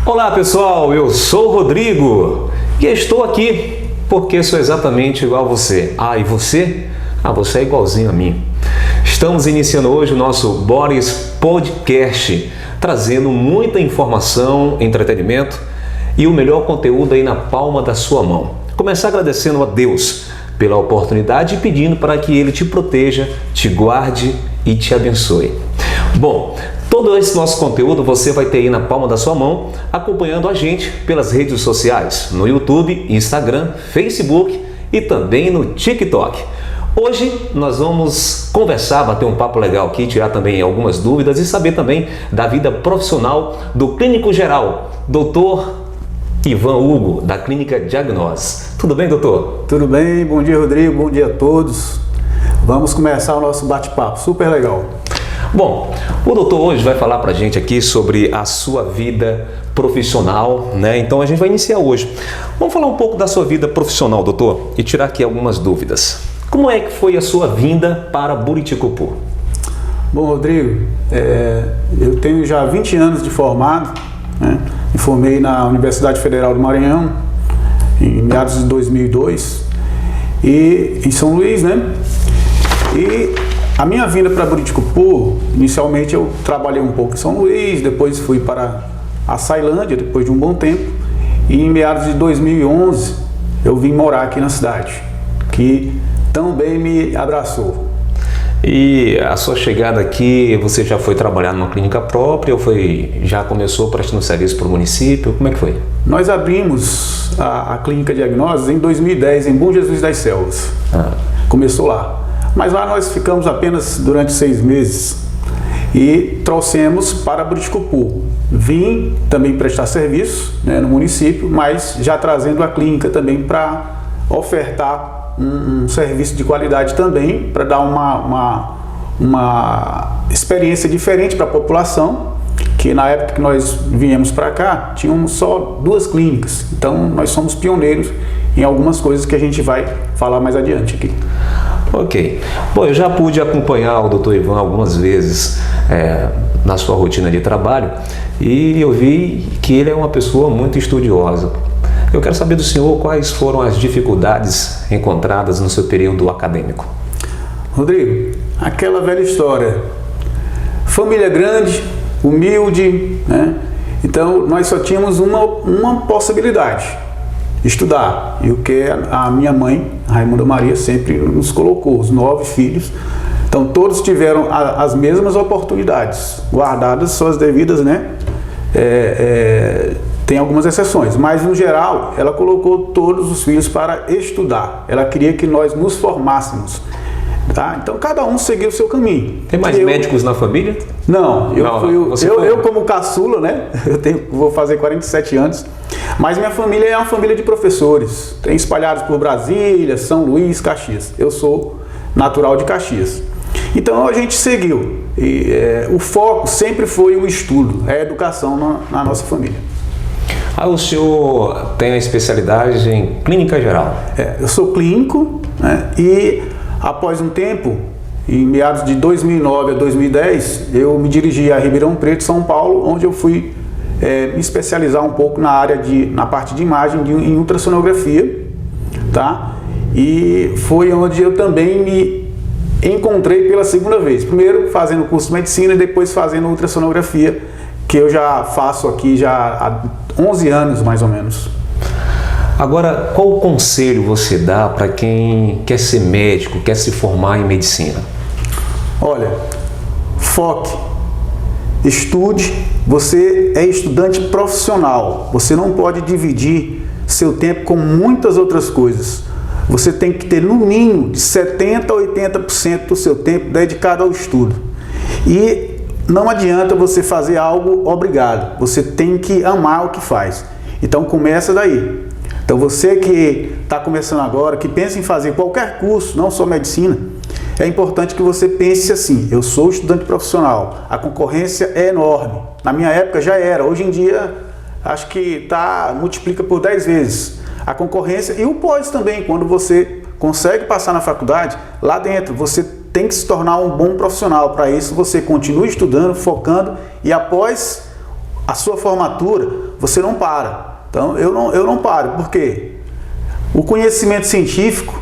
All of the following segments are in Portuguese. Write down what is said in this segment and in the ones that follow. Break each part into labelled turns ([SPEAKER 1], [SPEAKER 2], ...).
[SPEAKER 1] Olá pessoal, eu sou o Rodrigo e estou aqui porque sou exatamente igual a você. E você? Você é igualzinho a mim. Estamos iniciando hoje o nosso Boris Podcast, trazendo muita informação, entretenimento e o melhor conteúdo aí na palma da sua mão. Começar agradecendo a Deus pela oportunidade e pedindo para que Ele te proteja, te guarde e te abençoe. Bom, todo esse nosso conteúdo você vai ter aí na palma da sua mão, acompanhando a gente pelas redes sociais, no YouTube, Instagram, Facebook e também no TikTok. Hoje nós vamos conversar, bater um papo legal aqui, tirar também algumas dúvidas e saber também da vida profissional do clínico geral, Dr. Ivan Hugo, da Clínica Diagnose. Tudo bem, doutor?
[SPEAKER 2] Tudo bem, bom dia, Rodrigo, bom dia a todos. Vamos começar o nosso bate-papo, super legal.
[SPEAKER 1] Bom, o doutor hoje vai falar pra gente aqui sobre a sua vida profissional, né? Então a gente vai iniciar hoje. Vamos falar um pouco da sua vida profissional, doutor, e tirar aqui algumas dúvidas. Como é que foi a sua vinda para Buriticupu?
[SPEAKER 2] Bom, Rodrigo, eu tenho já 20 anos de formado, né? Me formei na Universidade Federal do Maranhão em meados de 2002 e em São Luís, né? E a minha vinda para Buriticupu, inicialmente eu trabalhei um pouco em São Luís, depois fui para a Ceilândia, depois de um bom tempo, e em meados de 2011 eu vim morar aqui na cidade, que também me abraçou.
[SPEAKER 1] E a sua chegada aqui, você já foi trabalhar numa clínica própria ou já começou prestando serviço para o município? Como é que foi?
[SPEAKER 2] Nós abrimos a Clínica Diagnose em 2010 em Bom Jesus das Selvas. Começou lá. Mas lá nós ficamos apenas durante 6 meses e trouxemos para Buriticupu. Vim também prestar serviço, né, no município, mas já trazendo a clínica também para ofertar um serviço de qualidade também, para dar uma experiência diferente para a população, que na época que nós viemos para cá, tínhamos só 2 clínicas. Então nós somos pioneiros em algumas coisas que a gente vai falar mais adiante aqui.
[SPEAKER 1] Ok. Bom, eu já pude acompanhar o Dr. Ivan algumas vezes na sua rotina de trabalho e eu vi que ele é uma pessoa muito estudiosa. Eu quero saber do senhor quais foram as dificuldades encontradas no seu período acadêmico.
[SPEAKER 2] Rodrigo, aquela velha história, família grande, humilde, né? Então nós só tínhamos uma possibilidade, estudar. E o que a minha mãe, Raimunda Maria, sempre nos colocou, os 9 filhos. Então todos tiveram as mesmas oportunidades, guardadas suas devidas, né? Tem algumas exceções, mas no geral ela colocou todos os filhos para estudar. Ela queria que nós nos formássemos, tá? Então cada um seguiu o seu caminho.
[SPEAKER 1] Tem mais médicos na família?
[SPEAKER 2] Não, eu como caçula, né? Vou fazer 47 anos, mas minha família é uma família de professores, tem espalhados por Brasília, São Luís, Caxias. Eu sou natural de Caxias. Então a gente seguiu. O foco sempre foi o estudo, a educação na nossa família.
[SPEAKER 1] O senhor tem a especialidade em clínica geral?
[SPEAKER 2] Eu sou clínico, né? E após um tempo, em meados de 2009 a 2010, eu me dirigi a Ribeirão Preto, São Paulo, onde eu fui me especializar um pouco na parte de imagem, em ultrassonografia, tá? E foi onde eu também me encontrei pela segunda vez. Primeiro fazendo o curso de medicina e depois fazendo ultrassonografia, que eu já faço aqui já há 11 anos mais ou menos.
[SPEAKER 1] Agora, qual o conselho você dá para quem quer ser médico, quer se formar em medicina?
[SPEAKER 2] Olha, foque, estude, você é estudante profissional, você não pode dividir seu tempo com muitas outras coisas. Você tem que ter no mínimo de 70% a 80% do seu tempo dedicado ao estudo. E não adianta você fazer algo obrigado, você tem que amar o que faz. Então começa daí. Então você que está começando agora, que pensa em fazer qualquer curso, não só medicina, é importante que você pense assim: eu sou estudante profissional, a concorrência é enorme. Na minha época já era, hoje em dia acho que multiplica por 10 vezes a concorrência. E o pós também, quando você consegue passar na faculdade, lá dentro você tem que se tornar um bom profissional. Para isso você continua estudando, focando, e após a sua formatura, você não para. Então, eu não paro, porque o conhecimento científico,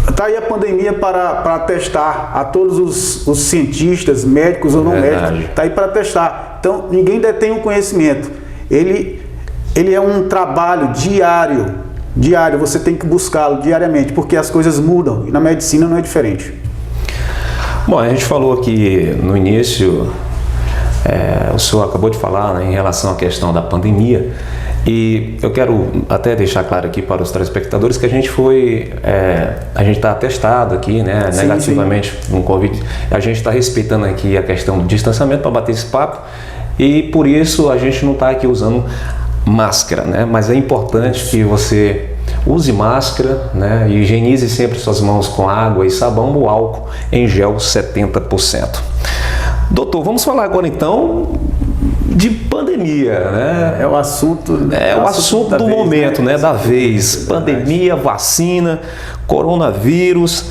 [SPEAKER 2] está aí a pandemia para testar a todos os cientistas, médicos ou não médicos, está aí para testar. Então, ninguém detém o conhecimento. Ele é um trabalho diário, você tem que buscá-lo diariamente, porque as coisas mudam, e na medicina não é diferente.
[SPEAKER 1] Bom, a gente falou aqui no início, o senhor acabou de falar, né, em relação à questão da pandemia, e eu quero até deixar claro aqui para os telespectadores que a gente está testado aqui, né,
[SPEAKER 2] sim,
[SPEAKER 1] negativamente no Covid. A gente está respeitando aqui a questão do distanciamento para bater esse papo, e por isso a gente não está aqui usando máscara, né, mas é importante que você use máscara, né, e higienize sempre suas mãos com água e sabão ou álcool em gel 70%. Doutor, vamos falar agora então de pandemia, né?
[SPEAKER 2] É o assunto
[SPEAKER 1] do momento, né? Da vez. Pandemia, vacina, coronavírus.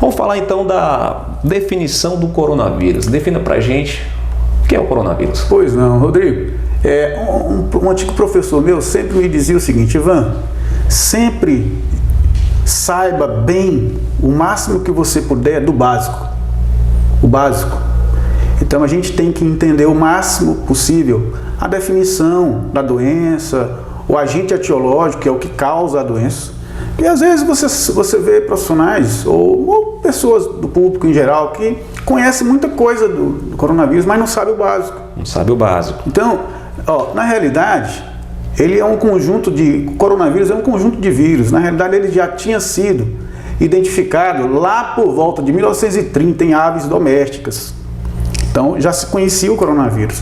[SPEAKER 1] Vamos falar então da definição do coronavírus. Defina pra gente o que é o coronavírus.
[SPEAKER 2] Pois não, Rodrigo. Um antigo professor meu sempre me dizia o seguinte: Ivan, sempre saiba bem o máximo que você puder do básico. O básico. Então a gente tem que entender o máximo possível a definição da doença, o agente etiológico, que é o que causa a doença. E às vezes você vê profissionais ou pessoas do público em geral que conhecem muita coisa do coronavírus, mas não sabe o básico.
[SPEAKER 1] Não sabe o básico.
[SPEAKER 2] Então, na realidade, o coronavírus é um conjunto de vírus. Na realidade, ele já tinha sido identificado lá por volta de 1930 em aves domésticas. Então, já se conhecia o coronavírus.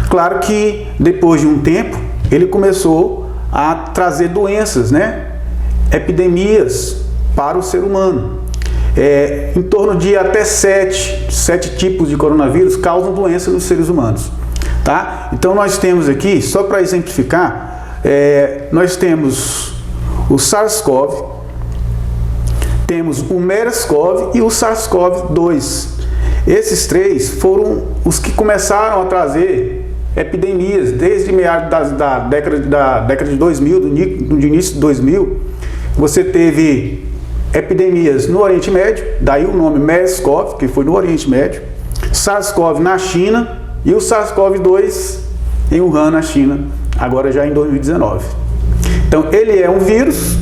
[SPEAKER 2] Claro que, depois de um tempo, ele começou a trazer doenças, né? Epidemias para o ser humano. Em torno de até sete tipos de coronavírus causam doença nos seres humanos. Tá? Então, nós temos aqui, só para exemplificar, nós temos o SARS-CoV, temos o MERS-CoV e o SARS-CoV-2. Esses três foram os que começaram a trazer epidemias desde meados da década de 2000, do início de 2000. Você teve epidemias no Oriente Médio, daí o nome MERS-CoV, que foi no Oriente Médio, SARS-CoV na China e o SARS-CoV-2 em Wuhan, na China, agora já em 2019. Então, ele é um vírus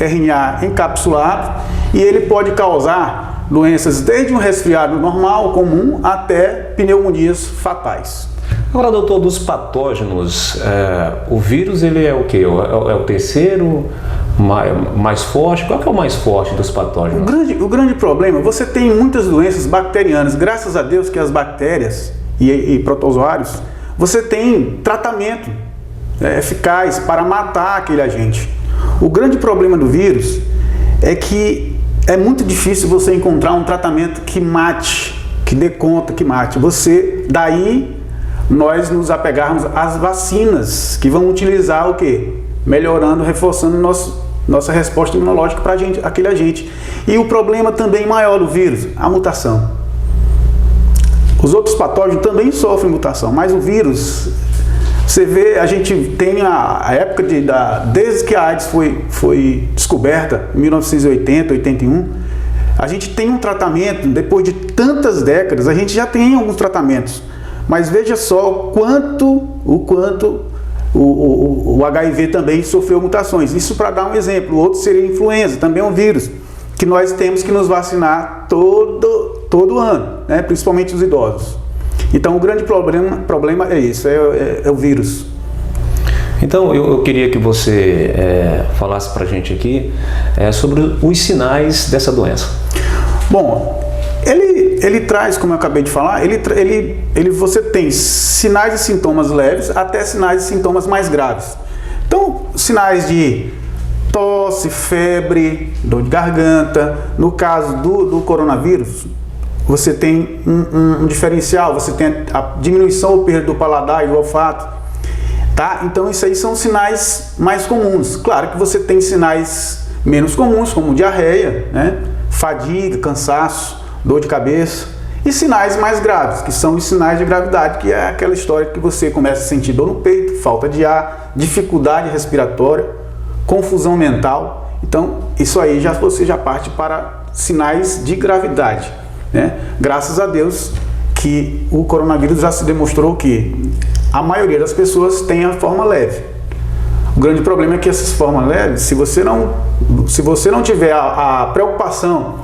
[SPEAKER 2] RNA encapsulado e ele pode causar doenças desde um resfriado normal, comum, até pneumonias fatais.
[SPEAKER 1] Agora, doutor, dos patógenos, o vírus ele é o quê? É o terceiro mais forte? Qual que é o mais forte dos patógenos?
[SPEAKER 2] O grande problema, você tem muitas doenças bacterianas. Graças a Deus que as bactérias e protozoários, você tem tratamento eficaz para matar aquele agente. O grande problema do vírus é que é muito difícil você encontrar um tratamento que mate, que dê conta, que mate. Daí nós nos apegarmos às vacinas, que vão utilizar o quê? Melhorando, reforçando nossa resposta imunológica para aquele agente. E o problema também maior do vírus, a mutação. Os outros patógenos também sofrem mutação, mas o vírus, você vê, a gente tem a época desde que a AIDS foi descoberta, em 1980, 81, a gente tem um tratamento, depois de tantas décadas, a gente já tem alguns tratamentos, mas veja só o quanto o HIV também sofreu mutações. Isso para dar um exemplo. O outro seria a influenza, também é um vírus, que nós temos que nos vacinar todo ano, né? Principalmente os idosos. Então o grande problema é isso, é o vírus.
[SPEAKER 1] Então eu queria que você falasse para a gente aqui sobre os sinais dessa doença.
[SPEAKER 2] Bom, ele traz, como eu acabei de falar, você tem sinais e sintomas leves até sinais e sintomas mais graves. Então, sinais de tosse, febre, dor de garganta. No caso do coronavírus, você tem um diferencial, você tem a diminuição ou perda do paladar e do olfato. Tá? Então, isso aí são sinais mais comuns. Claro que você tem sinais menos comuns, como diarreia, né? Fadiga, cansaço, dor de cabeça. E sinais mais graves, que são os sinais de gravidade, que é aquela história que você começa a sentir dor no peito, falta de ar, dificuldade respiratória, confusão mental. Então, isso aí você já parte para sinais de gravidade, né? Graças a Deus que o coronavírus já se demonstrou que a maioria das pessoas tem a forma leve. O grande problema é que essas formas leves, se você não tiver a preocupação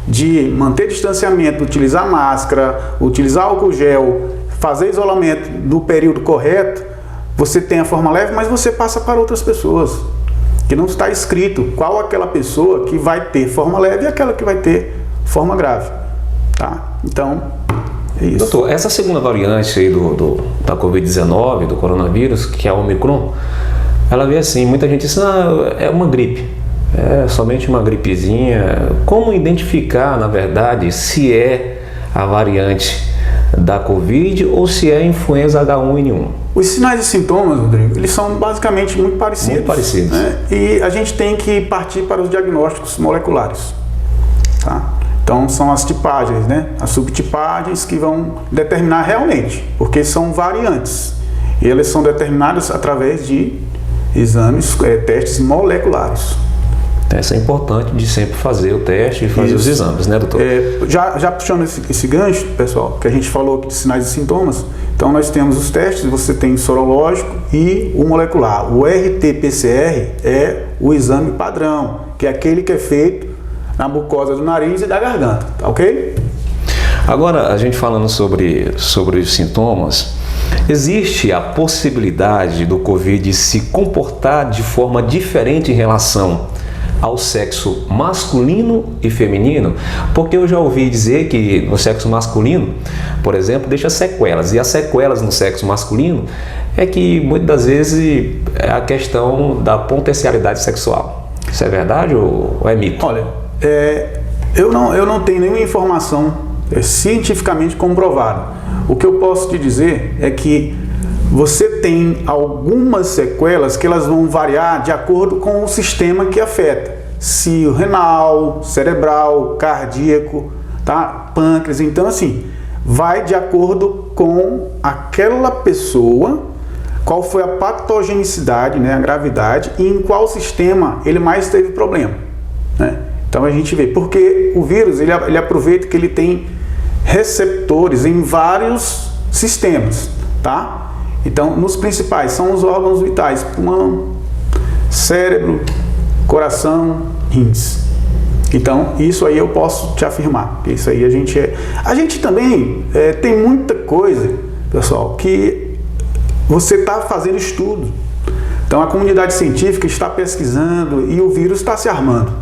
[SPEAKER 2] de manter distanciamento, utilizar máscara, utilizar álcool gel, fazer isolamento no período correto, você tem a forma leve, mas você passa para outras pessoas. Que não está escrito qual aquela pessoa que vai ter forma leve e aquela que vai ter forma grave. Tá? Então, é isso.
[SPEAKER 1] Doutor, essa segunda variante aí da Covid-19, do coronavírus, que é a Omicron, ela veio assim, muita gente diz, é uma gripe. É somente uma gripezinha. Como identificar, na verdade, se é a variante da Covid ou se é a influenza H1N1?
[SPEAKER 2] Os sinais e sintomas, Rodrigo, eles são basicamente muito parecidos.
[SPEAKER 1] Muito parecidos.
[SPEAKER 2] Né? E a gente tem que partir para os diagnósticos moleculares. Tá? Então, são as tipagens, né? As subtipagens que vão determinar realmente, porque são variantes. E elas são determinadas através de exames, testes moleculares.
[SPEAKER 1] Isso é importante de sempre fazer o teste e fazer os exames, né, doutor?
[SPEAKER 2] Já puxando esse gancho, pessoal, que a gente falou aqui de sinais e sintomas, então nós temos os testes, você tem o sorológico e o molecular. O RT-PCR é o exame padrão, que é aquele que é feito na mucosa do nariz e da garganta, tá ok?
[SPEAKER 1] Agora, a gente falando sobre os sintomas, existe a possibilidade do Covid se comportar de forma diferente em relação ao sexo masculino e feminino? Porque eu já ouvi dizer que no sexo masculino, por exemplo, deixa sequelas, e as sequelas no sexo masculino é que muitas das vezes é a questão da potencialidade sexual. Isso é verdade ou é mito?
[SPEAKER 2] Olha, eu não tenho nenhuma informação cientificamente comprovada. O que eu posso te dizer é que você tem algumas sequelas que elas vão variar de acordo com o sistema que afeta. Se o renal, cerebral, cardíaco, tá? Pâncreas. Então, assim, vai de acordo com aquela pessoa, qual foi a patogenicidade, né, a gravidade, e em qual sistema ele mais teve problema, né? Então, a gente vê. Porque o vírus, ele aproveita que ele tem receptores em vários sistemas, tá? Então, nos principais são os órgãos vitais: pulmão, cérebro, coração, rins. Então, isso aí eu posso te afirmar. Isso aí a gente também tem muita coisa, pessoal, que você está fazendo estudo. Então, a comunidade científica está pesquisando e o vírus está se armando.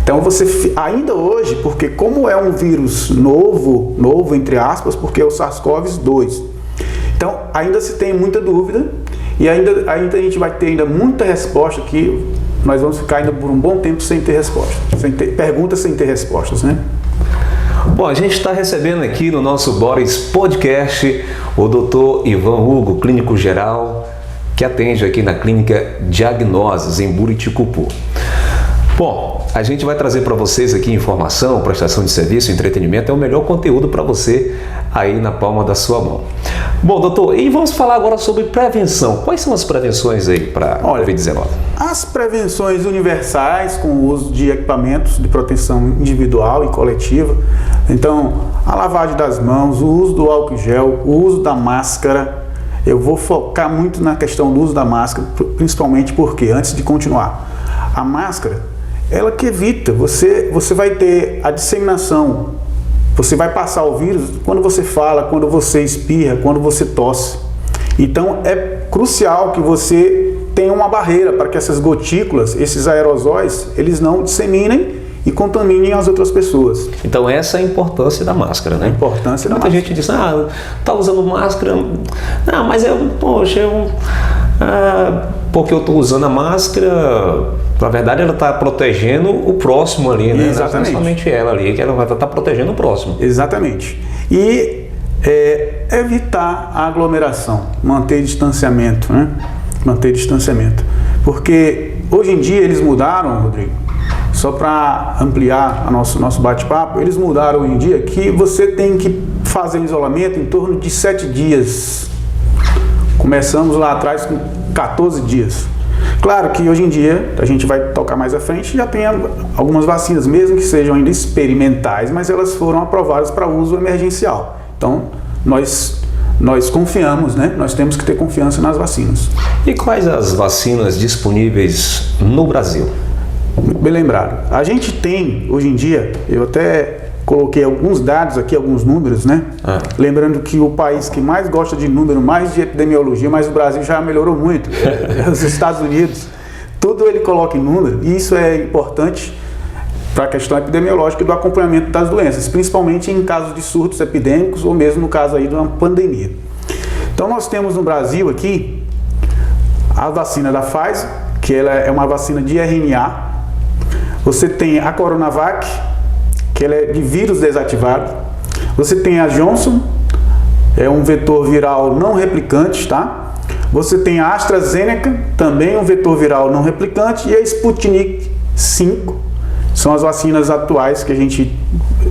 [SPEAKER 2] Então, você ainda hoje, porque como é um vírus novo entre aspas, porque é o SARS-CoV-2, então ainda se tem muita dúvida e ainda a gente vai ter ainda muita resposta que nós vamos ficar ainda por um bom tempo sem ter resposta, perguntas sem ter respostas, né?
[SPEAKER 1] Bom, a gente está recebendo aqui no nosso Boris Podcast o Dr. Ivan Hugo, clínico geral, que atende aqui na Clínica Diagnoses, em Buriticupu. Bom, a gente vai trazer para vocês aqui informação, prestação de serviço, entretenimento, é o melhor conteúdo para você aí na palma da sua mão. Bom, doutor, e vamos falar agora sobre prevenção. Quais são as prevenções aí para a Covid-19?
[SPEAKER 2] As prevenções universais com o uso de equipamentos de proteção individual e coletiva. Então, a lavagem das mãos, o uso do álcool gel, o uso da máscara. Eu vou focar muito na questão do uso da máscara, principalmente porque, antes de continuar, a máscara, ela que evita, você vai ter a disseminação, você vai passar o vírus quando você fala, quando você espirra, quando você tosse. Então é crucial que você tenha uma barreira para que essas gotículas, esses aerosóis, eles não disseminem e contaminem as outras pessoas.
[SPEAKER 1] Então essa é a importância da máscara, né?
[SPEAKER 2] A importância da máscara.
[SPEAKER 1] Muita gente diz, tá usando máscara, mas porque eu estou usando a máscara, na verdade ela está protegendo o próximo ali, né?
[SPEAKER 2] Exatamente.
[SPEAKER 1] Não é somente ela ali, que ela vai estar protegendo o próximo.
[SPEAKER 2] Exatamente. E evitar a aglomeração, manter distanciamento, né? Manter distanciamento. Porque hoje em dia eles mudaram, Rodrigo, só para ampliar nosso bate-papo, eles mudaram hoje em dia que você tem que fazer o isolamento em torno de 7 dias. Começamos lá atrás com 14 dias. Claro que hoje em dia, a gente vai tocar mais à frente, já tem algumas vacinas, mesmo que sejam ainda experimentais, mas elas foram aprovadas para uso emergencial. Então, nós confiamos, né? Nós temos que ter confiança nas vacinas.
[SPEAKER 1] E quais as vacinas disponíveis no Brasil?
[SPEAKER 2] Muito bem lembrado. A gente tem, hoje em dia, eu até coloquei alguns dados aqui, alguns números, né? Lembrando que o país que mais gosta de número, mais de epidemiologia, mas o Brasil já melhorou muito, os Estados Unidos. Tudo ele coloca em número, e isso é importante para a questão epidemiológica e do acompanhamento das doenças, principalmente em casos de surtos epidêmicos ou mesmo no caso aí de uma pandemia. Então nós temos no Brasil aqui a vacina da Pfizer, que ela é uma vacina de RNA. Você tem a Coronavac, que ela é de vírus desativado. Você tem a Johnson, é um vetor viral não replicante, tá? Você tem a AstraZeneca, também um vetor viral não replicante, e a Sputnik V, são as vacinas atuais que a gente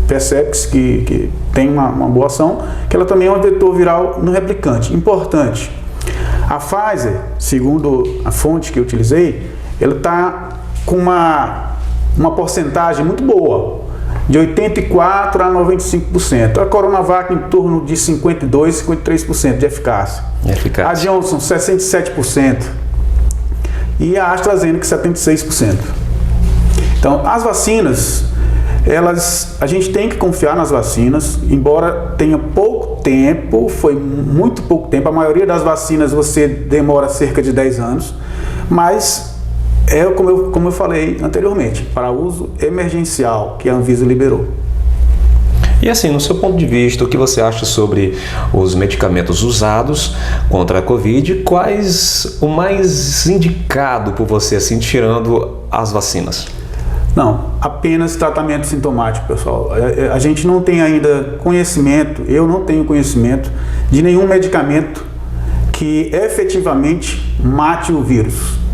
[SPEAKER 2] percebe que tem uma boa ação, que ela também é um vetor viral não replicante. Importante, a Pfizer, segundo a fonte que eu utilizei, ela está com uma porcentagem muito boa, de 84% a 95%. A Coronavac em torno de 52%, 53% de eficácia. A Johnson, 67%. E a AstraZeneca, 76%. Então, as vacinas, a gente tem que confiar nas vacinas, embora tenha pouco tempo, foi muito pouco tempo. A maioria das vacinas você demora cerca de 10 anos, mas como eu falei anteriormente, para uso emergencial que a Anvisa liberou.
[SPEAKER 1] E assim, no seu ponto de vista, o que você acha sobre os medicamentos usados contra a Covid? Quais o mais indicado por você, assim, tirando as vacinas?
[SPEAKER 2] Não, apenas tratamento sintomático, pessoal. A gente não tem ainda conhecimento, eu não tenho conhecimento de nenhum medicamento que efetivamente mate o vírus.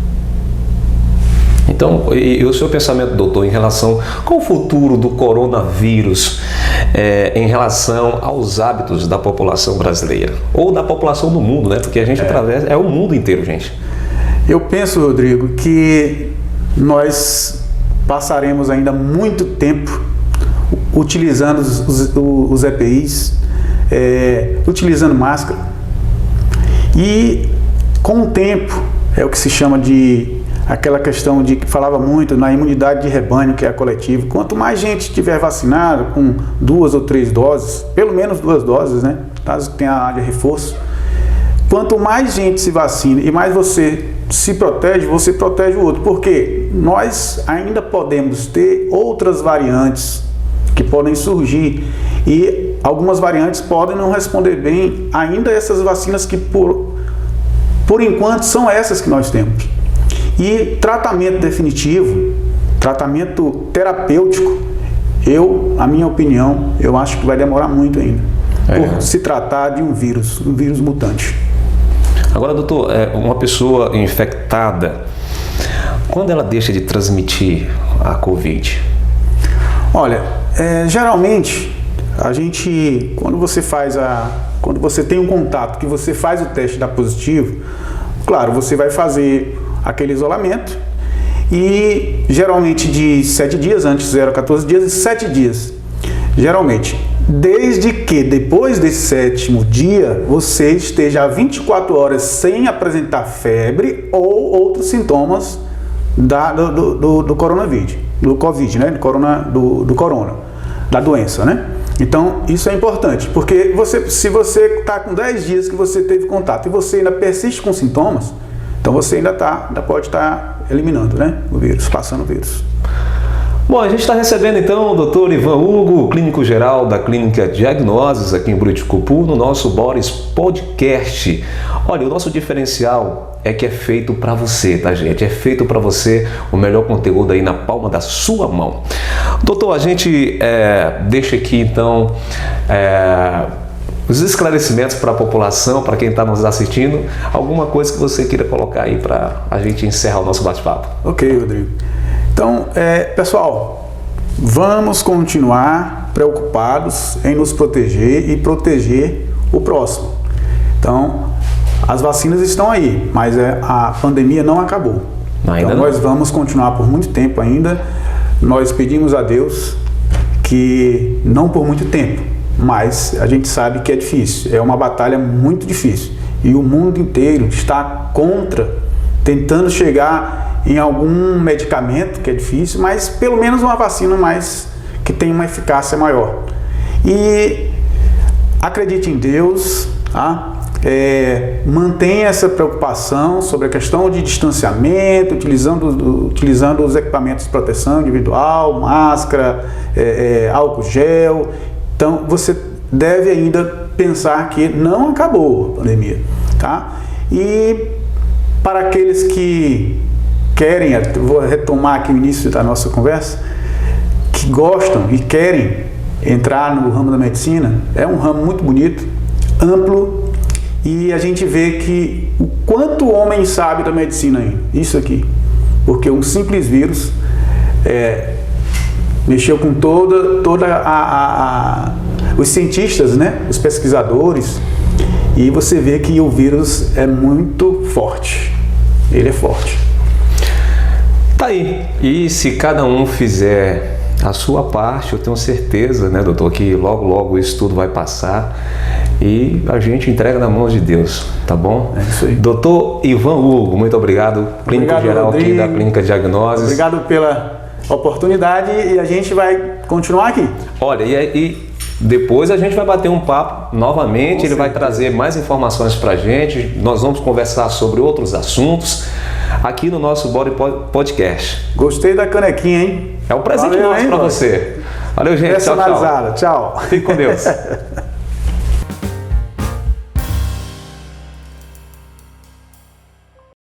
[SPEAKER 1] Então, e o seu pensamento, doutor, em relação ao futuro do coronavírus, em relação aos hábitos da população brasileira, ou da população do mundo, né? Porque a gente atravessa, o mundo inteiro, gente.
[SPEAKER 2] Eu penso, Rodrigo, que nós passaremos ainda muito tempo utilizando os EPIs, utilizando máscara, e com o tempo, é o que se chama de aquela questão de que falava muito na imunidade de rebanho, que é a coletiva. Quanto mais gente estiver vacinada com 2 ou 3 doses, pelo menos 2 doses, né, caso tenha a de reforço, quanto mais gente se vacina e mais você se protege, você protege o outro, porque nós ainda podemos ter outras variantes que podem surgir, e algumas variantes podem não responder bem ainda a essas vacinas que por enquanto são essas que nós temos. E tratamento definitivo, tratamento terapêutico, a minha opinião, eu acho que vai demorar muito ainda, por se tratar de um vírus mutante.
[SPEAKER 1] Agora, doutor, uma pessoa infectada, quando ela deixa de transmitir a Covid?
[SPEAKER 2] Olha, geralmente, quando você tem um contato, que você faz o teste dá positivo, claro, você vai fazer aquele isolamento, e geralmente de 7 dias, antes 0 a 14 dias, e 7 dias. Geralmente, desde que depois desse 7º dia, você esteja 24 horas sem apresentar febre ou outros sintomas do coronavírus, do Covid, né? Do corona, da doença, né? Então, isso é importante, porque se você está com 10 dias que você teve contato e você ainda persiste com sintomas, então você ainda pode estar eliminando, né, o vírus, passando o vírus.
[SPEAKER 1] Bom, a gente está recebendo então o Dr. Ivan Hugo, clínico geral da Clínica Diagnoses aqui em Buriticupu, no nosso Boris Podcast. Olha, o nosso diferencial é que é feito para você, tá, gente? É feito para você, o melhor conteúdo aí na palma da sua mão. Doutor, a gente deixa aqui então os esclarecimentos para a população, para quem está nos assistindo. Alguma coisa que você queira colocar aí para a gente encerrar o nosso bate-papo?
[SPEAKER 2] Ok, Rodrigo. Então, pessoal, vamos continuar preocupados em nos proteger e proteger o próximo. Então, as vacinas estão aí, mas a pandemia não acabou.
[SPEAKER 1] Ainda
[SPEAKER 2] então,
[SPEAKER 1] não.
[SPEAKER 2] Nós vamos continuar por muito tempo ainda. Nós pedimos a Deus que não por muito tempo, mas a gente sabe que é difícil, é uma batalha muito difícil. E o mundo inteiro está tentando chegar em algum medicamento, que é difícil, mas pelo menos uma vacina mais que tem uma eficácia maior. E acredite em Deus, tá? Mantenha essa preocupação sobre a questão de distanciamento, utilizando os equipamentos de proteção individual, máscara, álcool gel. Então você deve ainda pensar que não acabou a pandemia, tá? E para aqueles que querem, vou retomar aqui o início da nossa conversa, que gostam e querem entrar no ramo da medicina, é um ramo muito bonito, amplo, e a gente vê que o quanto o homem sabe da medicina ainda, isso aqui, porque um simples vírus mexeu com os cientistas, né, os pesquisadores, e você vê que o vírus é muito forte, ele é forte.
[SPEAKER 1] Tá aí, e se cada um fizer a sua parte, eu tenho certeza, né, doutor, que logo logo isso tudo vai passar e a gente entrega na mão de Deus, tá bom?
[SPEAKER 2] É isso aí.
[SPEAKER 1] Doutor Ivan Hugo, muito obrigado, clínico geral aqui da Clínica Diagnoses.
[SPEAKER 2] Obrigado pela oportunidade e a gente vai continuar aqui.
[SPEAKER 1] Olha, e depois a gente vai bater um papo novamente, ele vai trazer mais informações pra gente, nós vamos conversar sobre outros assuntos aqui no nosso Body Podcast.
[SPEAKER 2] Gostei da canequinha, hein?
[SPEAKER 1] É um presente nosso para você. Valeu, gente.
[SPEAKER 2] Personalizada. Tchau.
[SPEAKER 1] Fique com Deus.